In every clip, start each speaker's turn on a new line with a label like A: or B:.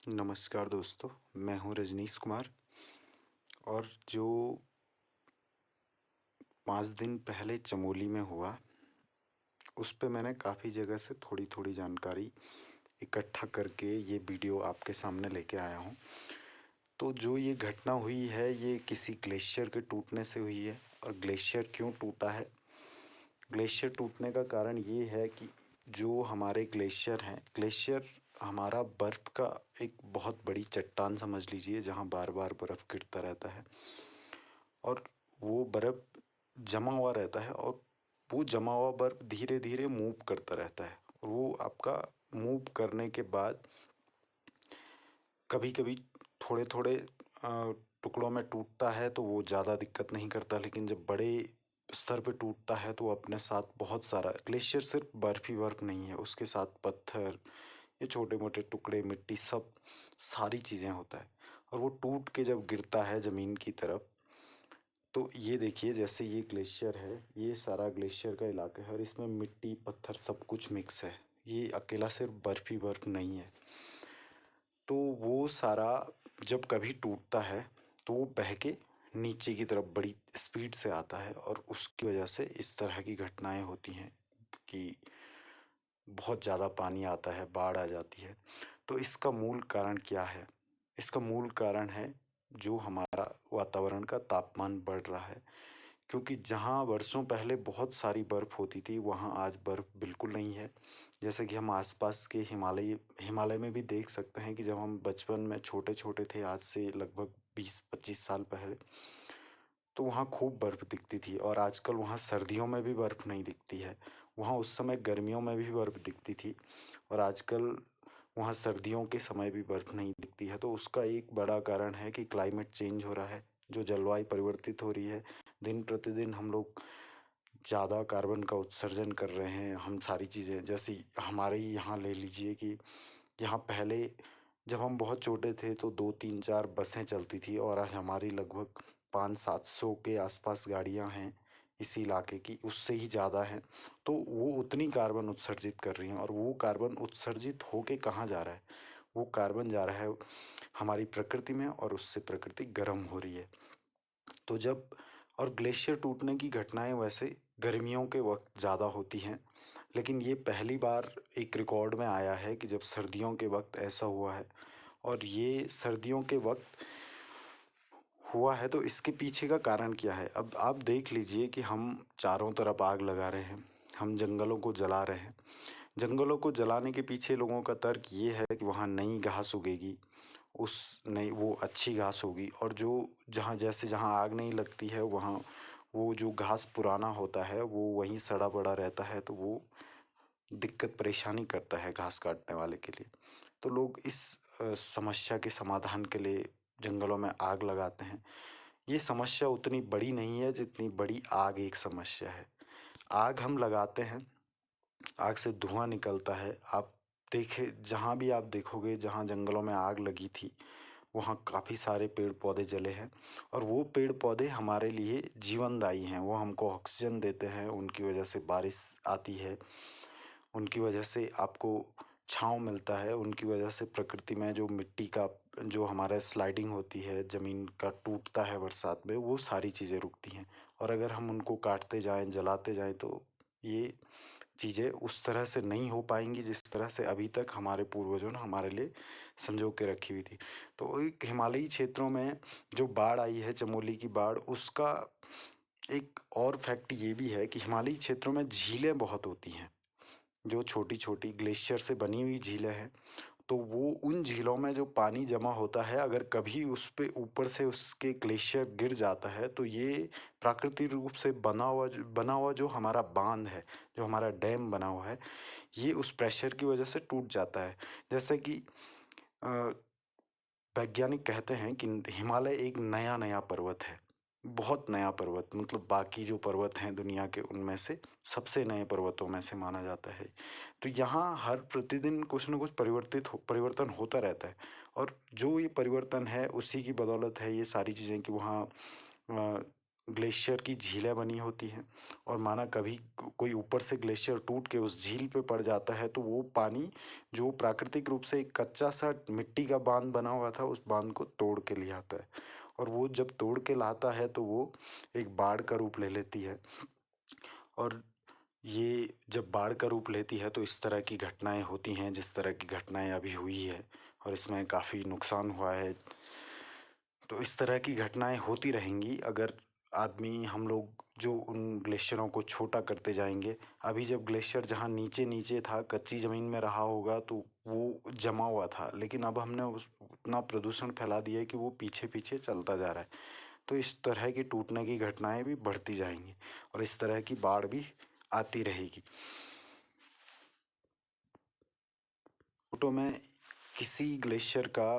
A: नमस्कार दोस्तों, मैं हूँ रजनीश कुमार। और जो 5 दिन पहले चमोली में हुआ, उस पे मैंने काफ़ी जगह से थोड़ी-थोड़ी जानकारी इकट्ठा करके ये वीडियो आपके सामने लेके आया हूँ। तो जो ये घटना हुई है, ये किसी ग्लेशियर के टूटने से हुई है। और ग्लेशियर क्यों टूटा है? ग्लेशियर टूटने का कारण ये है कि जो हमारे ग्लेशियर हैं, ग्लेशियर हमारा बर्फ़ का एक बहुत बड़ी चट्टान समझ लीजिए, जहाँ बार-बार बर्फ़ गिरता रहता है। और वो बर्फ़ जमा हुआ रहता है, और वो जमा हुआ बर्फ़ धीरे-धीरे मूव करता रहता है। और वो आपका मूव करने के बाद कभी-कभी थोड़े-थोड़े टुकड़ों में टूटता है, तो वो ज़्यादा दिक्कत नहीं करता। लेकिन जब बड़े स्तर पे टूटता है, तो वो अपने साथ बहुत सारा ग्लेशियर सिर्फ़ बर्फ़ ही बर्फ़ नहीं है, उसके साथ पत्थर, ये छोटे-मोटे टुकड़े, मिट्टी, सब सारी चीज़ें होता है। और वो टूट के जब गिरता है ज़मीन की तरफ, तो ये देखिए, जैसे ये ग्लेशियर है, ये सारा ग्लेशियर का इलाका है, और इसमें मिट्टी, पत्थर सब कुछ मिक्स है। ये अकेला सिर्फ़ बर्फ़ ही बर्फ़ नहीं है। तो वो सारा जब कभी टूटता है, तो वो बह के नीचे की तरफ बड़ी स्पीड से आता है, और उसकी वजह से इस तरह की घटनाएँ होती हैं कि बहुत ज़्यादा पानी आता है, बाढ़ आ जाती है। तो इसका मूल कारण क्या है? इसका मूल कारण है, जो हमारा वातावरण का तापमान बढ़ रहा है। क्योंकि जहाँ वर्षों पहले बहुत सारी बर्फ़ होती थी, वहाँ आज बर्फ़ बिल्कुल नहीं है। जैसे कि हम आस-पास के हिमालय में भी देख सकते हैं कि जब हम बचपन में छोटे-छोटे थे, आज से लगभग 20-25 साल पहले, तो वहाँ खूब बर्फ़ दिखती थी। और आजकल वहाँ सर्दियों में भी बर्फ़ नहीं दिखती है। वहाँ उस समय गर्मियों में भी बर्फ़ दिखती थी, और आजकल वहाँ सर्दियों के समय भी बर्फ़ नहीं दिखती है। तो उसका एक बड़ा कारण है कि क्लाइमेट चेंज हो रहा है, जो जलवायु परिवर्तित हो रही है। दिन प्रतिदिन हम लोग ज़्यादा कार्बन का उत्सर्जन कर रहे हैं। हम सारी चीज़ें, जैसे हमारे ही यहाँ ले लीजिए कि यहाँ पहले जब हम बहुत छोटे थे, तो 2-3-4 बसें चलती थी, और आज हमारी लगभग 500-700 के आसपास गाड़ियाँ हैं इसी इलाके की, उससे ही ज़्यादा हैं। तो वो उतनी कार्बन उत्सर्जित कर रही हैं, और वो कार्बन उत्सर्जित होके कहाँ जा रहा है? वो कार्बन जा रहा है हमारी प्रकृति में, और उससे प्रकृति गर्म हो रही है। तो जब और ग्लेशियर टूटने की घटनाएँ वैसे गर्मियों के वक़्त ज़्यादा होती हैं, लेकिन ये पहली बार एक रिकॉर्ड में आया है कि जब सर्दियों के वक़्त ऐसा हुआ है। और ये सर्दियों के वक़्त हुआ है, तो इसके पीछे का कारण क्या है? अब आप देख लीजिए कि हम चारों तरफ आग लगा रहे हैं, हम जंगलों को जला रहे हैं। जंगलों को जलाने के पीछे लोगों का तर्क ये है कि वहाँ नई घास उगेगी, उस नई वो अच्छी घास होगी। और जो जहाँ आग नहीं लगती है, वहाँ वो जो घास पुराना होता है, वो वहीं सड़ा पड़ा रहता है, तो वो दिक्कत परेशानी करता है घास काटने वाले के लिए। तो लोग इस समस्या के समाधान के लिए जंगलों में आग लगाते हैं। ये समस्या उतनी बड़ी नहीं है जितनी बड़ी आग एक समस्या है। आग हम लगाते हैं, आग से धुआँ निकलता है। आप देखें, जहाँ भी आप देखोगे, जहाँ जंगलों में आग लगी थी, वहाँ काफ़ी सारे पेड़ पौधे जले हैं। और वो पेड़ पौधे हमारे लिए जीवनदायी हैं, वो हमको ऑक्सीजन देते हैं, उनकी वजह से बारिश आती है, उनकी वजह से आपको छाँव मिलता है, उनकी वजह से प्रकृति में जो मिट्टी का जो हमारा स्लाइडिंग होती है, ज़मीन का टूटता है बरसात में, वो सारी चीज़ें रुकती हैं। और अगर हम उनको काटते जाएँ, जलाते जाएँ, तो ये चीज़ें उस तरह से नहीं हो पाएँगी जिस तरह से अभी तक हमारे पूर्वजों ने हमारे लिए संजो के रखी हुई थी। तो एक हिमालयी क्षेत्रों में जो बाढ़ आई है, चमोली की बाढ़, उसका एक और फैक्ट ये भी है कि हिमालयी क्षेत्रों में झीलें बहुत होती हैं, जो छोटी-छोटी ग्लेशियर से बनी हुई झीलें हैं। तो वो उन झीलों में जो पानी जमा होता है, अगर कभी उस पे ऊपर से उसके ग्लेशियर गिर जाता है, तो ये प्राकृतिक रूप से बना हुआ जो हमारा बांध है, जो हमारा डैम बना हुआ है, ये उस प्रेशर की वजह से टूट जाता है। जैसे कि अ, वैज्ञानिक कहते हैं कि हिमालय एक नया-नया पर्वत है, बहुत नया पर्वत, मतलब बाकी जो पर्वत हैं दुनिया के, उनमें से सबसे नए पर्वतों में से माना जाता है। तो यहाँ हर प्रतिदिन कुछ न कुछ परिवर्तन होता रहता है। और जो ये परिवर्तन है, उसी की बदौलत है ये सारी चीज़ें कि वहाँ ग्लेशियर की झीलें बनी होती हैं और माना कभी कोई ऊपर से ग्लेशियर टूट के उस झील पे पड़ जाता है तो वो पानी जो प्राकृतिक रूप से एक कच्चा सा मिट्टी का बांध बना हुआ था उस बांध को तोड़ के ले आता है और वो जब तोड़ के लाता है तो वो एक बाढ़ का रूप ले लेती है। और ये जब बाढ़ का रूप लेती है तो इस तरह की घटनाएं होती हैं जिस तरह की घटनाएं अभी हुई है और इसमें काफ़ी नुकसान हुआ है। तो इस तरह की घटनाएं होती रहेंगी अगर आदमी हम लोग जो उन ग्लेशियरों को छोटा करते जाएंगे। अभी जब ग्लेशियर जहाँ नीचे नीचे था कच्ची ज़मीन में रहा होगा तो वो जमा हुआ था, लेकिन अब हमने उस उतना प्रदूषण फैला दिया है कि वो पीछे पीछे चलता जा रहा है। तो इस तरह की टूटने की घटनाएं भी बढ़ती जाएंगी और इस तरह की बाढ़ भी आती रहेगी। फोटो में किसी ग्लेशियर का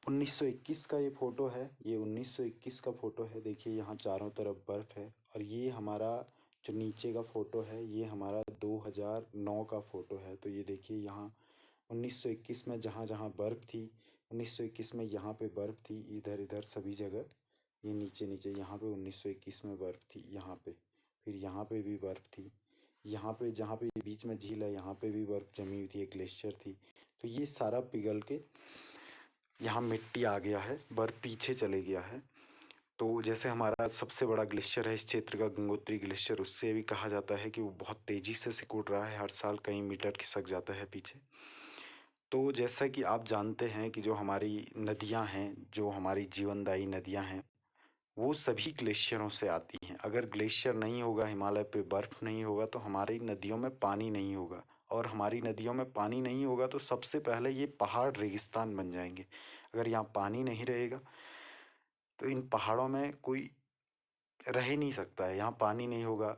A: 1921 का ये फ़ोटो है। ये 1921 का फ़ोटो है। देखिए यहाँ चारों तरफ बर्फ़ है और ये हमारा जो नीचे का फ़ोटो है ये हमारा 2009 का फ़ोटो है। तो ये देखिए यहाँ 1921 में जहाँ जहाँ बर्फ़ थी, 1921 में यहाँ पे बर्फ़ थी, इधर इधर सभी जगह ये नीचे नीचे यहाँ पे 1921 में बर्फ़ थी यहाँ पे, फिर यहाँ पे भी बर्फ़ थी, यहाँ पे जहाँ पे बीच में झील है यहाँ पे भी बर्फ़ जमी हुई थी, एक ग्लेशियर थी। तो ये सारा पिघल के यहाँ मिट्टी आ गया है, बर्फ पीछे चले गया है। तो जैसे हमारा सबसे बड़ा ग्लेशियर है इस क्षेत्र का गंगोत्री ग्लेशियर, उससे भी कहा जाता है कि वो बहुत तेज़ी से सिकुड़ रहा है, हर साल कई मीटर खिसक जाता है पीछे। तो जैसा कि आप जानते हैं कि जो हमारी नदियाँ हैं, जो हमारी जीवनदायी नदियाँ हैं, वो सभी ग्लेशियरों से आती हैं। अगर ग्लेशियर नहीं होगा, हिमालय पे बर्फ़ नहीं होगा तो हमारी नदियों में पानी नहीं होगा और हमारी नदियों में पानी नहीं होगा तो सबसे पहले ये पहाड़ रेगिस्तान बन जाएंगे। अगर यहाँ पानी नहीं रहेगा तो इन पहाड़ों में कोई रह ही नहीं सकता है। यहाँ पानी नहीं होगा,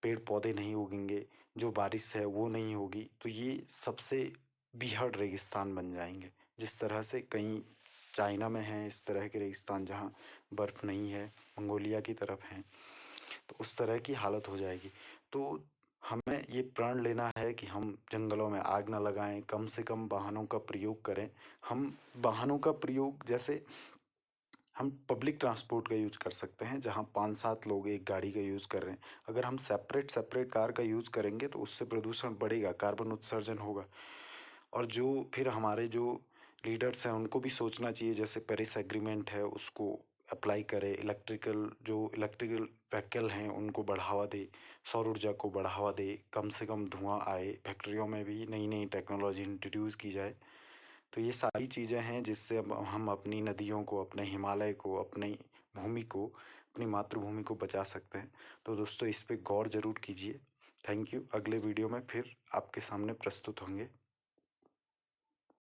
A: पेड़ पौधे नहीं उगेंगे, जो बारिश है वो नहीं होगी, तो ये सबसे बीहड़ रेगिस्तान बन जाएंगे। जिस तरह से कहीं चाइना में है इस तरह के रेगिस्तान जहाँ बर्फ़ नहीं है, मंगोलिया की तरफ हैं, तो उस तरह की हालत हो जाएगी। तो हमें ये प्रण लेना है कि हम जंगलों में आग न लगाएं, कम से कम वाहनों का प्रयोग करें। हम वाहनों का प्रयोग जैसे हम पब्लिक ट्रांसपोर्ट का यूज़ कर सकते हैं जहाँ 5-7 लोग एक गाड़ी का यूज़ कर रहे हैं। अगर हम सेपरेट सेपरेट कार का यूज़ करेंगे तो उससे प्रदूषण बढ़ेगा, कार्बन उत्सर्जन होगा। और जो फिर हमारे जो लीडर्स हैं उनको भी सोचना चाहिए, जैसे पेरिस एग्रीमेंट है उसको अप्लाई करें, इलेक्ट्रिकल व्हीकल हैं उनको बढ़ावा दे, सौर ऊर्जा को बढ़ावा दे, कम से कम धुआं आए, फैक्ट्रियों में भी नई नई टेक्नोलॉजी इंट्रोड्यूस की जाए। तो ये सारी चीज़ें हैं जिससे अब हम अपनी नदियों को, अपने हिमालय को, अपनी भूमि को, अपनी मातृभूमि को बचा सकते हैं। तो दोस्तों इस पे गौर ज़रूर कीजिए। Thank you. अगले वीडियो में फिर आपके सामने प्रस्तुत होंगे।